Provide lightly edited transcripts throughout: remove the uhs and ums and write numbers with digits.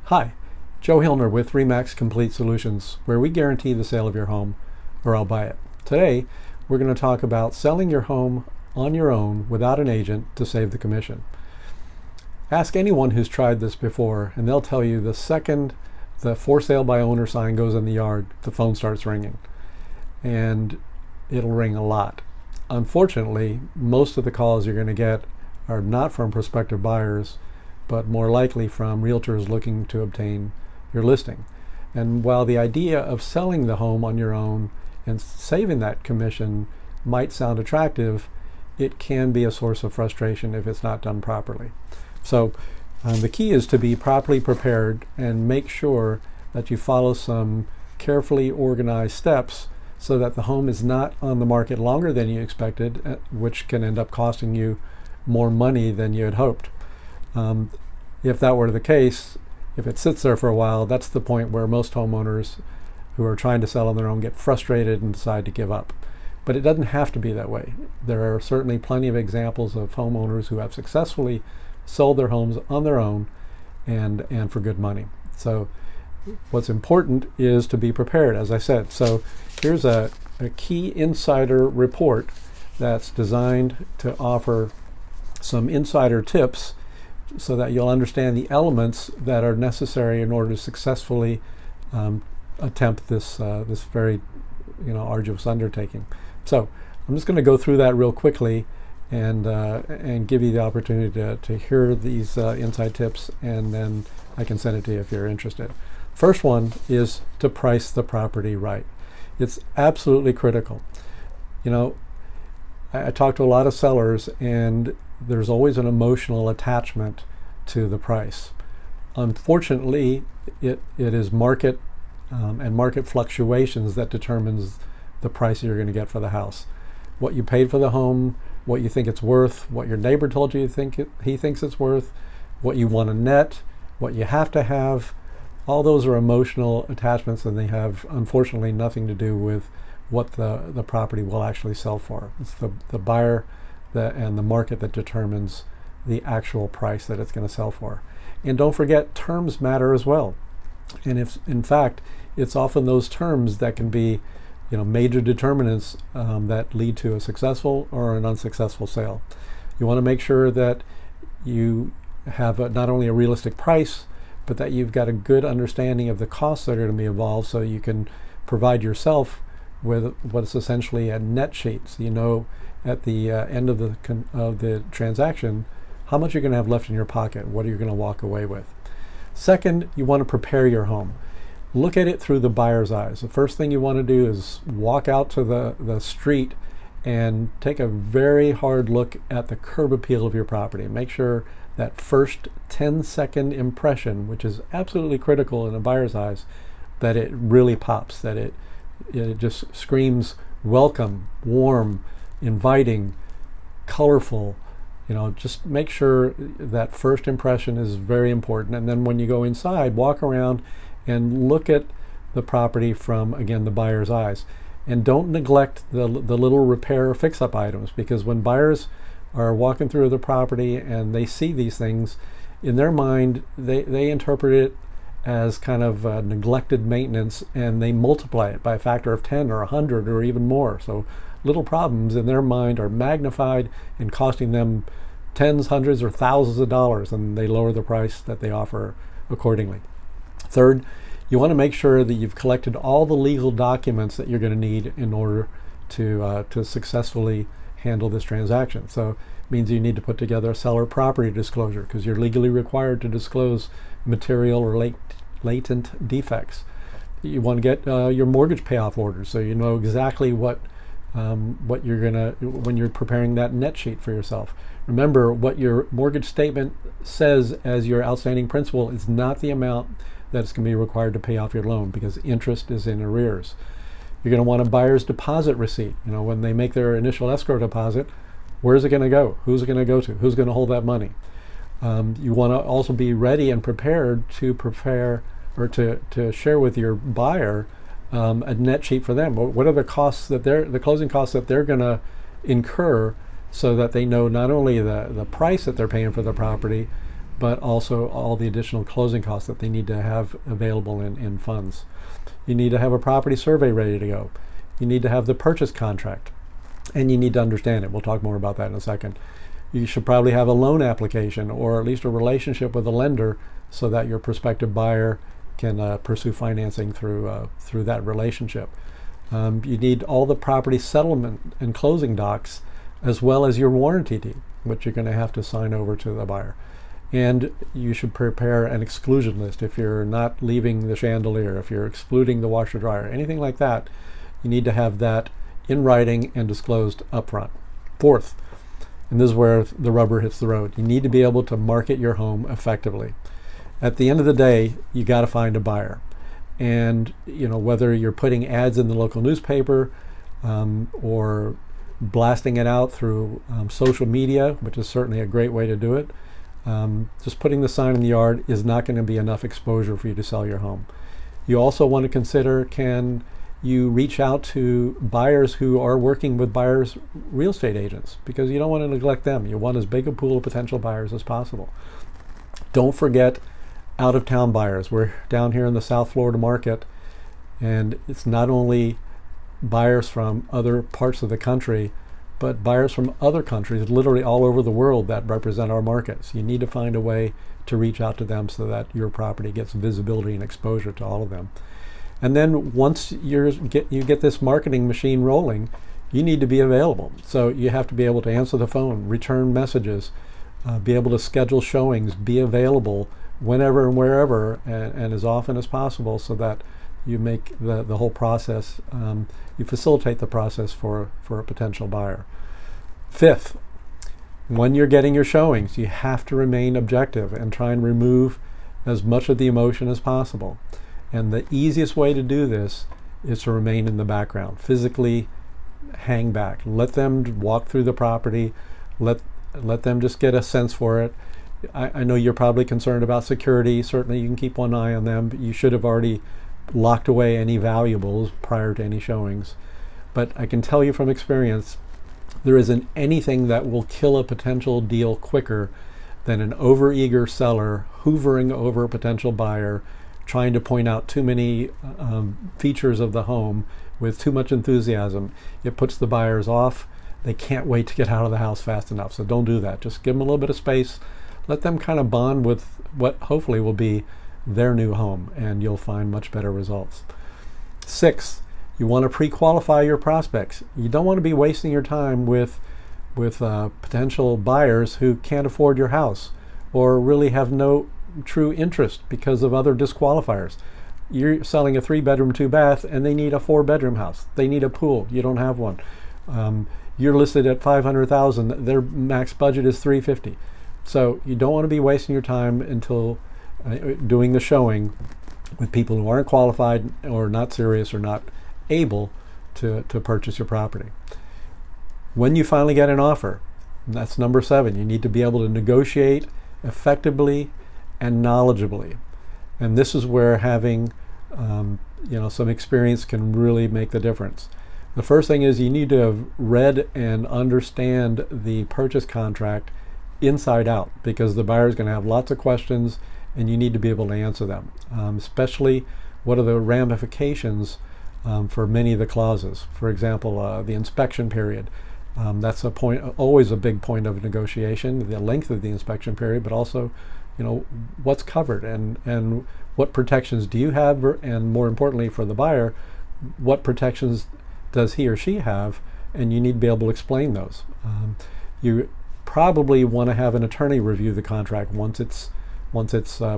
Hi, Joe Hillner with Remax Complete Solutions, where we guarantee the sale of your home or I'll buy it. Today, we're going to talk about selling your home on your own without an agent to save the commission. Ask anyone who's tried this before, and they'll tell you the second the for sale by owner sign goes in the yard, the phone starts ringing. And it'll ring a lot. Unfortunately, most of the calls you're going to get are not from prospective buyers, but more likely from realtors looking to obtain your listing. And while the idea of selling the home on your own and saving that commission might sound attractive, it can be a source of frustration if it's not done properly. So the key is to be properly prepared and make sure that you follow some carefully organized steps so that the home is not on the market longer than you expected, which can end up costing you more money than you had hoped. If that were the case, if it sits there for a while, that's the point where most homeowners who are trying to sell on their own get frustrated and decide to give up. But it doesn't have to be that way. There are certainly plenty of examples of homeowners who have successfully sold their homes on their own and for good money. So what's important is to be prepared, as I said. So here's a key insider report that's designed to offer some insider tips so that you'll understand the elements that are necessary in order to successfully attempt this very arduous undertaking. So I'm just going to go through that real quickly and give you the opportunity to hear these inside tips, and then I can send it to you if you're interested. First one is to price the property right. It's absolutely critical. I talk to a lot of sellers, and there's always an emotional attachment to the price. Unfortunately, it is market and market fluctuations that determines the price you're going to get for the house. What you paid for the home, what you think it's worth, what your neighbor told you he thinks it's worth, what you want to net, what you have to have. All those are emotional attachments, and they have unfortunately nothing to do with what the property will actually sell for. It's the buyer and the market that determines the actual price that it's going to sell for. And don't forget, terms matter as well. And if in fact it's often those terms that can be major determinants that lead to a successful or an unsuccessful sale. You want to make sure that you have not only a realistic price, but that you've got a good understanding of the costs that are going to be involved, so you can provide yourself with what is essentially a net sheet. So you know at the end of the transaction how much you're going to have left in your pocket, what are you going to walk away with. Second, you want to prepare your home. Look at it through the buyer's eyes. The first thing you want to do is walk out to the street and take a very hard look at the curb appeal of your property. Make sure that first 10-second impression, which is absolutely critical in a buyer's eyes, that it really pops, that it just screams welcome, warm, inviting, colorful. Just make sure that first impression is very important. And then when you go inside, walk around and look at the property from, again, the buyer's eyes. And don't neglect the little repair or fix-up items, because when buyers are walking through the property and they see these things, in their mind, they interpret it as kind of neglected maintenance, and they multiply it by a factor of 10 or 100 or even more. So little problems in their mind are magnified and costing them tens, hundreds, or thousands of dollars, and they lower the price that they offer accordingly. Third, you want to make sure that you've collected all the legal documents that you're going to need in order to successfully handle this transaction. So it means you need to put together a seller property disclosure, because you're legally required to disclose material or latent defects. You want to get your mortgage payoff order, so you know exactly what you're gonna, when you're preparing that net sheet for yourself. Remember, what your mortgage statement says as your outstanding principal is not the amount that's going to be required to pay off your loan, because interest is in arrears. You're going to want a buyer's deposit receipt. When they make their initial escrow deposit, where's it going to go? Who's it going to go to? Who's going to hold that money? You want to also be ready and prepared to share with your buyer a net sheet for them. What are the costs the closing costs that they're going to incur, so that they know not only the price that they're paying for the property, but also all the additional closing costs that they need to have available in funds. You need to have a property survey ready to go. You need to have the purchase contract, and you need to understand it. We'll talk more about that in a second. You should probably have a loan application, or at least a relationship with a lender, so that your prospective buyer can pursue financing through that relationship. You need all the property settlement and closing docs, as well as your warranty deed, which you're going to have to sign over to the buyer. And you should prepare an exclusion list. If you're not leaving the chandelier, if you're excluding the washer dryer, anything like that, you need to have that in writing and disclosed upfront. Fourth, and this is where the rubber hits the road, you need to be able to market your home effectively. At the end of the day, you got to find a buyer. And whether you're putting ads in the local newspaper or blasting it out through social media, which is certainly a great way to do it, just putting the sign in the yard is not going to be enough exposure for you to sell your home. You also want to consider, can you reach out to buyers who are working with buyers' real estate agents, because you don't want to neglect them. You want as big a pool of potential buyers as possible. Don't forget out-of-town buyers. We're down here in the South Florida market, and it's not only buyers from other parts of the country, but buyers from other countries, literally all over the world, that represent our markets. You need to find a way to reach out to them so that your property gets visibility and exposure to all of them. And then once you get this marketing machine rolling, you need to be available. So you have to be able to answer the phone, return messages, be able to schedule showings, be available whenever and wherever, and as often as possible, so that you make the whole process, you facilitate the process for a potential buyer. Fifth, when you're getting your showings, you have to remain objective and try and remove as much of the emotion as possible. And the easiest way to do this is to remain in the background, physically hang back. Let them walk through the property, let them just get a sense for it. I know you're probably concerned about security. Certainly you can keep one eye on them, but you should have already locked away any valuables prior to any showings. But I can tell you from experience, there isn't anything that will kill a potential deal quicker than an overeager seller hoovering over a potential buyer, trying to point out too many features of the home with too much enthusiasm. It puts the buyers off. They can't wait to get out of the house fast enough. So don't do that. Just give them a little bit of space. Let them kind of bond with what hopefully will be their new home, and you'll find much better results. 6, you want to pre-qualify your prospects. You don't want to be wasting your time with potential buyers who can't afford your house or really have no true interest because of other disqualifiers. You're selling a 3-bedroom, 2-bath, and they need a 4-bedroom house. They need a pool. You don't have one. You're listed at $500,000. Their max budget is $350,000. So you don't want to be wasting your time until doing the showing with people who aren't qualified or not serious or not able to purchase your property. When you finally get an offer, that's number 7, you need to be able to negotiate effectively and knowledgeably. And this is where having some experience can really make the difference. The first thing is you need to have read and understand the purchase contract inside out, because the buyer is going to have lots of questions and you need to be able to answer them, especially what are the ramifications for many of the clauses. For example, the inspection period. That's always a big point of negotiation, the length of the inspection period, but also what's covered and what protections do you have, and more importantly for the buyer, what protections does he or she have, and you need to be able to explain those. You probably want to have an attorney review the contract once it's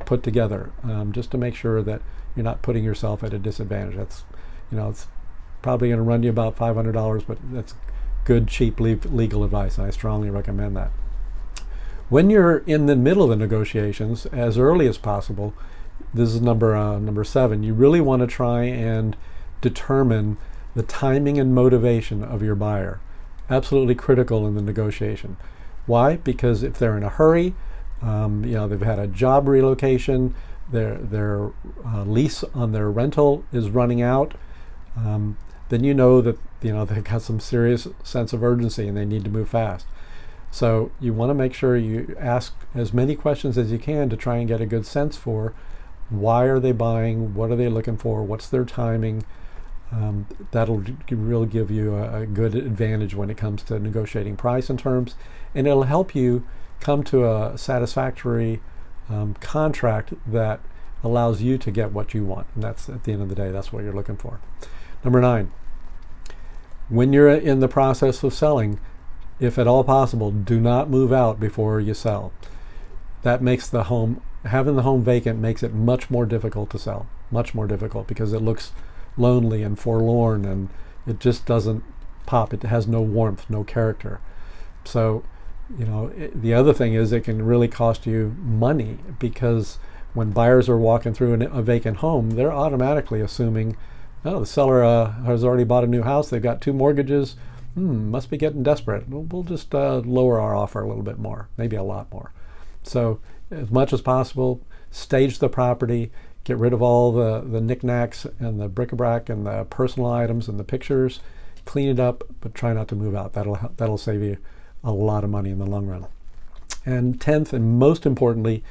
put together, just to make sure that you're not putting yourself at a disadvantage. That's it's probably going to run you about $500, but that's good, cheap legal advice, and I strongly recommend that. When you're in the middle of the negotiations, as early as possible, this is number 7, you really want to try and determine the timing and motivation of your buyer. Absolutely critical in the negotiation. Why? Because if they're in a hurry, they've had a job relocation, their lease on their rental is running out, then you know that they've got some serious sense of urgency and they need to move fast. So you want to make sure you ask as many questions as you can to try and get a good sense for why are they buying, what are they looking for, what's their timing. That'll really give you a good advantage when it comes to negotiating price and terms, and it'll help you come to a satisfactory contract that allows you to get what you want. And that's, at the end of the day, that's what you're looking for. Number 9, when you're in the process of selling, if at all possible, do not move out before you sell. That makes the home, having the home vacant makes it much more difficult to sell, much more difficult, because it looks lonely and forlorn and it just doesn't pop. It has no warmth, no character. So, the other thing is it can really cost you money, because when buyers are walking through a vacant home, they're automatically assuming, oh, the seller has already bought a new house, they've got 2 mortgages, must be getting desperate. We'll just lower our offer a little bit more, maybe a lot more. So as much as possible, stage the property, get rid of all the knickknacks and the bric-a-brac and the personal items and the pictures, clean it up, but try not to move out. That'll save you a lot of money in the long run. And 10th, and most importantly,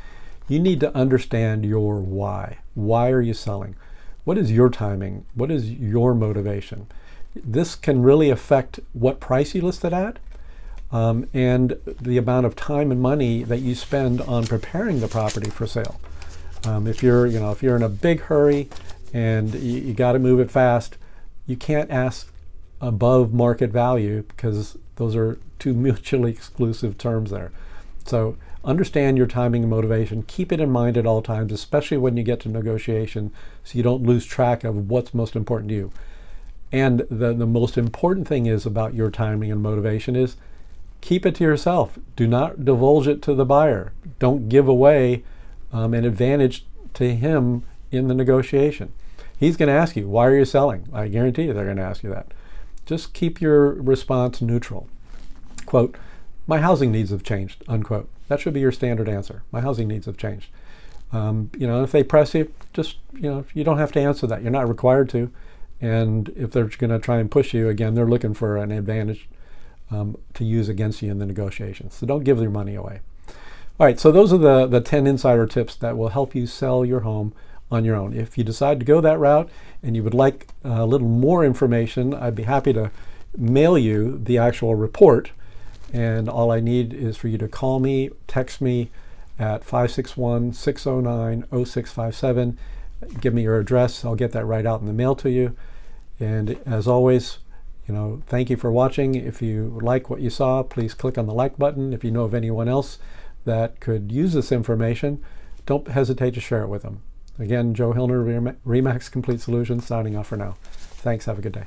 you need to understand your why. Why are you selling? What is your timing? What is your motivation? This can really affect what price you list it at, and the amount of time and money that you spend on preparing the property for sale. If you're in a big hurry and you got to move it fast, you can't ask above market value, because those are 2 mutually exclusive terms there. So understand your timing and motivation. Keep it in mind at all times, especially when you get to negotiation, so you don't lose track of what's most important to you. And the most important thing is about your timing and motivation is keep it to yourself. Do not divulge it to the buyer. Don't give away an advantage to him in the negotiation. He's going to ask you, why are you selling? I guarantee you they're going to ask you that. Just keep your response neutral. Quote, my housing needs have changed, unquote. That should be your standard answer. My housing needs have changed. If they press you, just, you don't have to answer that. You're not required to. And if they're going to try and push you, again, they're looking for an advantage to use against you in the negotiations. So don't give their money away. All right, so those are the 10 insider tips that will help you sell your home on your own. If you decide to go that route and you would like a little more information, I'd be happy to mail you the actual report. And all I need is for you to call me, text me at 561-609-0657. Give me your address. I'll get that right out in the mail to you. And as always, thank you for watching. If you like what you saw, please click on the like button. If you know of anyone else that could use this information, don't hesitate to share it with them. Again, Joe Hillner, Remax Complete Solutions, signing off for now. Thanks. Have a good day.